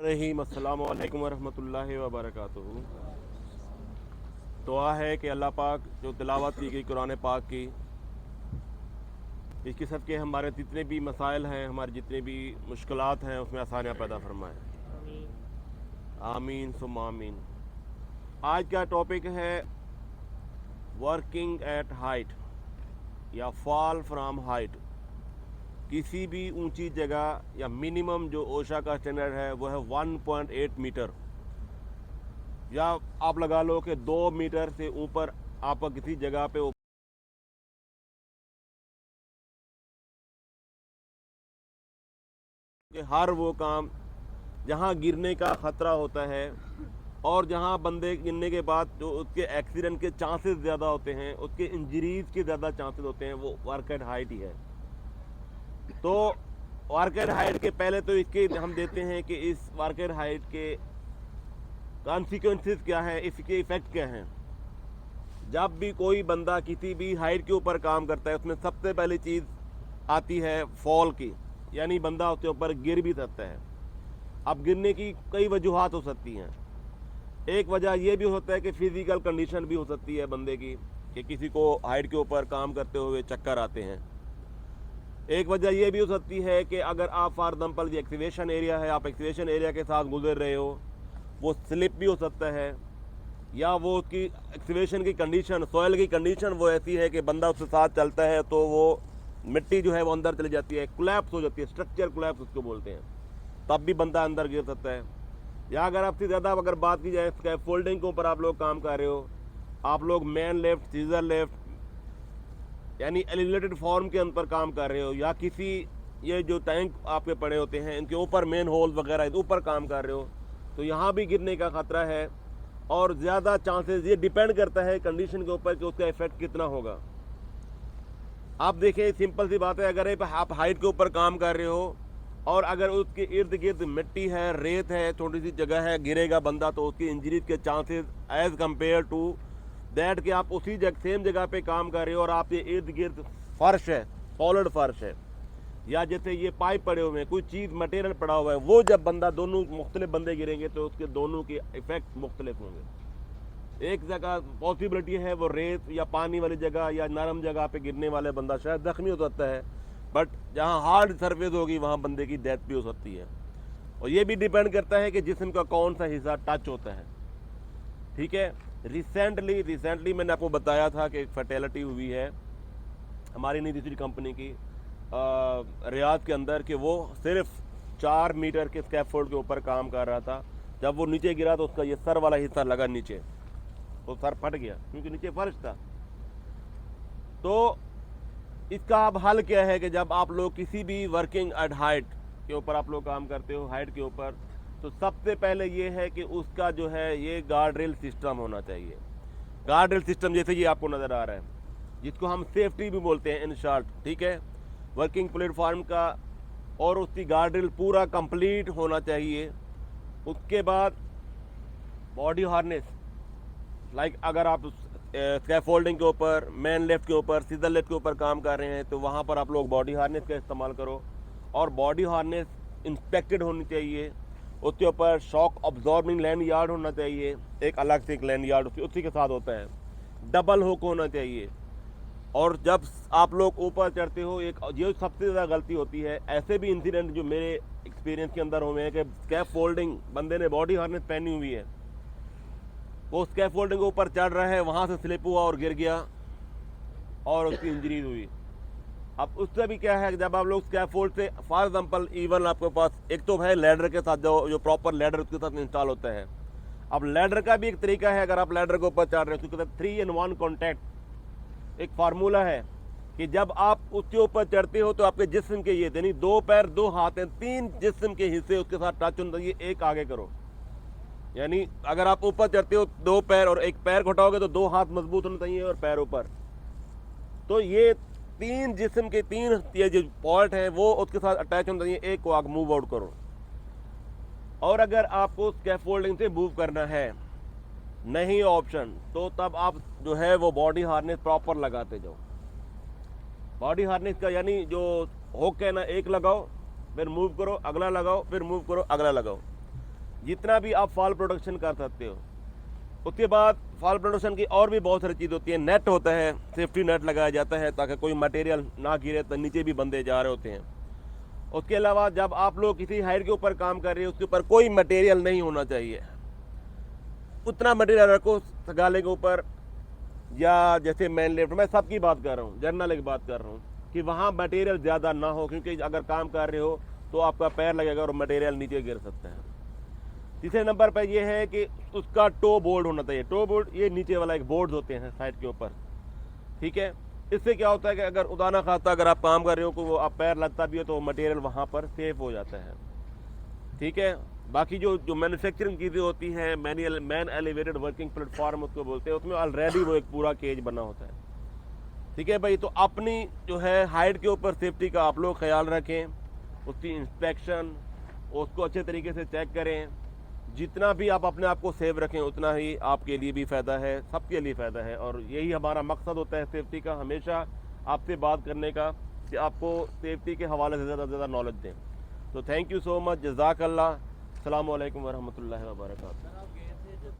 रहीम अस्सलामु अलैकुम वरहमतुल्लाहि वबरकातुहू। दुआ है कि अल्लाह पाक जो तिलावत की गई कुरान पाक की, इसके सबके हमारे जितने भी मसाइल हैं, हमारे जितने भी मुश्किलात हैं, उसमें आसानियाँ पैदा फरमाए। आमीन सुम्मा आमीन। आज का टॉपिक है वर्किंग एट हाइट या फॉल फ्रॉम हाइट। किसी भी ऊंची जगह या मिनिमम जो ओशा का स्टैंडर्ड है वो है 1.8 मीटर, या आप लगा लो कि 2 मीटर से ऊपर आप किसी जगह पे कि हर वो काम जहां गिरने का ख़तरा होता है और जहां बंदे गिरने के बाद जो उसके एक्सीडेंट के चांसेस ज़्यादा होते हैं, उसके इंजरीज के ज़्यादा चांसेस होते हैं, वो वर्क एट हाइट ही है। तो वर्क एट हाइट के पहले तो इसके हम देते हैं कि इस वर्क एट हाइट के कॉन्सिक्वेंसेस क्या हैं, इसके इफ़ेक्ट क्या हैं। जब भी कोई बंदा किसी भी हाइट के ऊपर काम करता है, उसमें सबसे पहली चीज़ आती है फॉल की, यानी बंदा उसके ऊपर गिर भी सकता है। अब गिरने की कई वजूहात हो सकती हैं। एक वजह यह भी होता है कि फ़िज़िकल कंडीशन भी हो सकती है बंदे की, कि किसी को हाइट के ऊपर काम करते हुए चक्कर आते हैं। एक वजह यह भी हो सकती है कि अगर आप फॉर एग्जाम्पल ये एक्सीवेशन एरिया है, आप एक्सीवेशन एरिया के साथ गुजर रहे हो, वो स्लिप भी हो सकता है, या वो उसकी एक्सीवेशन की कंडीशन, सॉइल की कंडीशन वो ऐसी है कि बंदा उसके साथ चलता है तो वो मिट्टी जो है वो अंदर चली जाती है, कोलैप्स हो जाती है, स्ट्रक्चर कोलैप्स उसको बोलते हैं, तब भी बंदा अंदर गिर सकता है। या अगर आपसे ज़्यादा अगर बात की जाए स्कैफोल्डिंग के ऊपर आप लोग काम कर रहे हो, आप लोग मैन लेफ्ट, सीजर लेफ्ट यानी एलिवेटेड फॉर्म के अंदर काम कर रहे हो, या किसी ये जो टैंक आपके पड़े होते हैं इनके ऊपर मेन होल वगैरह ऊपर काम कर रहे हो, तो यहाँ भी गिरने का ख़तरा है। और ज़्यादा चांसेस, ये डिपेंड करता है कंडीशन के ऊपर कि उसका इफेक्ट कितना होगा। आप देखें, सिंपल सी बात है, अगर आप हाइट के ऊपर काम कर रहे हो और अगर उसके इर्द गिर्द मिट्टी है, रेत है, छोटी सी जगह है, गिरेगा बंदा तो उसकी इंजरीज के chances as compared to that कि आप उसी सेम जगह पे काम कर रहे हो और आपके इर्द गिर्द फर्श है, सॉलिड फर्श है, या जैसे ये पाइप पड़े हुए हैं, कोई चीज़ मटेरियल पड़ा हुआ है, वो जब बंदा दोनों मुख्तलिफ बंदे गिरेंगे तो उसके दोनों के इफेक्ट मुख्तलिफ होंगे। एक जगह पॉसिबिलिटी है वो रेत या पानी वाली जगह या नरम जगह पे गिरने वाले बंदा शायद जख्मी हो सकता है, बट जहाँ हार्ड सरफेस होगी वहाँ बंदे की डेथ भी हो सकती है। और ये भी डिपेंड करता है कि जिस्म का कौन सा हिस्सा टच होता है। ठीक है, रिसेंटली मैंने आपको बताया था कि फर्टेलिटी हुई है हमारी नहीं दूसरी कंपनी की रियाद के अंदर, कि वो सिर्फ 4 मीटर के स्कैफोल्ड के ऊपर काम कर रहा था। जब वो नीचे गिरा तो उसका ये सर वाला हिस्सा लगा नीचे, तो सर फट गया क्योंकि नीचे फर्श था। तो इसका अब हल क्या है कि जब आप लोग किसी भी वर्किंग एट हाइट के ऊपर आप लोग काम करते हो, हाइट के ऊपर, तो सबसे पहले ये है कि उसका जो है ये गार्ड रेल सिस्टम होना चाहिए। गार्ड रेल सिस्टम जैसे ये आपको नज़र आ रहा है, जिसको हम सेफ्टी भी बोलते हैं इन शॉर्ट, ठीक है, वर्किंग प्लेटफॉर्म का, और उसकी गार्ड रेल पूरा कंप्लीट होना चाहिए। उसके बाद बॉडी हार्नेस, लाइक अगर आप स्कैफोल्डिंग के ऊपर, मैन लेफ्ट के ऊपर, सीजर लेफ्ट के ऊपर काम कर रहे हैं तो वहाँ पर आप लोग बॉडी हार्नेस का इस्तेमाल करो, और बॉडी हार्नेस इंस्पेक्टेड होनी चाहिए। उसके ऊपर शॉक ऑब्जॉर्बिंग लैंड यार्ड होना चाहिए, एक अलग से एक लैंड यार्ड उसी के साथ होता है। डबल हुक होना चाहिए। और जब आप लोग ऊपर चढ़ते हो, एक ये सबसे ज़्यादा गलती होती है, ऐसे भी इंसिडेंट जो मेरे एक्सपीरियंस के अंदर हुए हैं कि स्कैफोल्डिंग, बंदे ने बॉडी हार्नेस पहनी हुई है, वो स्कैफोल्डिंग के ऊपर चढ़ रहा है, वहाँ से स्लिप हुआ और गिर गया और उसकी इंजरीज हुई। अब उससे भी क्या है, जब आप लोग स्कैफोल्ड से, फॉर एग्जांपल इवन आपके पास एक तो है लैडर के साथ जो प्रॉपर लैडर उसके साथ इंस्टॉल होता है। अब लैडर का भी एक तरीका है, अगर आप लैडर के ऊपर चढ़ रहे हो, उसके साथ 3-in-1 कॉन्टैक्ट एक फार्मूला है कि जब आप उसके ऊपर चढ़ते हो तो आपके जिस्म के ये यानी 2 पैर 2 हाथ हैं, 3 जिस्म के हिस्से उसके साथ टच होना चाहिए, एक आगे करो। यानी अगर आप ऊपर चढ़ते हो 2 पैर और एक पैर घटाओगे तो 2 हाथ मजबूत होने चाहिए और पैर ऊपर। तो ये 3 जिस्म के 3 ये जो पॉइंट हैं वो उसके साथ अटैच होना चाहिए, एक को आगे मूव आउट करो। और अगर आपको स्कैफोल्डिंग से मूव करना है, नहीं ऑप्शन, तो तब आप जो है वो बॉडी हार्नेस प्रॉपर लगाते जाओ। बॉडी हार्नेस का यानी जो हुक है ना, एक लगाओ फिर मूव करो, अगला लगाओ फिर मूव करो, अगला लगाओ, जितना भी आप फॉल प्रोटेक्शन कर सकते हो। उसके बाद फॉल प्रोटेक्शन की और भी बहुत सारी चीज़ होती है। नेट होता है, सेफ्टी नेट लगाया जाता है ताकि कोई मटेरियल ना गिरे, तो नीचे भी बंदे जा रहे होते हैं। उसके अलावा जब आप लोग किसी हाइट के ऊपर काम कर रहे हो, उसके ऊपर कोई मटेरियल नहीं होना चाहिए। उतना मटेरियल रखो सगाले के ऊपर, या जैसे मैन लेफ्ट, मैं सबकी बात कर रहा हूँ, जनरल की बात कर रहा हूँ कि वहाँ मटेरियल ज़्यादा ना हो, क्योंकि अगर काम कर रहे हो तो आपका पैर लगेगा और मटेरियल नीचे गिर सकता है। तीसरे नंबर पर यह है कि उसका टो बोर्ड होना चाहिए। टो बोर्ड ये नीचे वाला एक बोर्ड होते हैं साइड के ऊपर, ठीक है। इससे क्या होता है कि अगर उदाना खाता अगर आप काम कर रहे हो तो वो आप पैर लगता भी हो तो मटेरियल वहाँ पर सेफ हो जाता है, ठीक है। बाकी जो मैन्युफैक्चरिंग चीज़ें होती हैं, मैन एलिवेटेड वर्किंग प्लेटफॉर्म उसको बोलते हैं, उसमें ऑलरेडी वो एक पूरा केज बना होता है, ठीक है भाई। तो अपनी जो है हाइट के ऊपर सेफ्टी का आप लोग ख्याल रखें, उसकी इंस्पेक्शन, उसको अच्छे तरीके से चेक करें। जितना भी आप अपने आप को सेफ रखें उतना ही आपके लिए भी फ़ायदा है, सबके लिए फ़ायदा है। और यही हमारा मकसद होता है सेफ्टी का, हमेशा आपसे बात करने का, कि आपको सेफ्टी के हवाले से ज़्यादा से ज़्यादा नॉलेज दें। तो थैंक यू सो मच, जज़ाकल्लाह, अस्सलामु अलैकुम वरहमतुल्लाहि वबरकातुहू।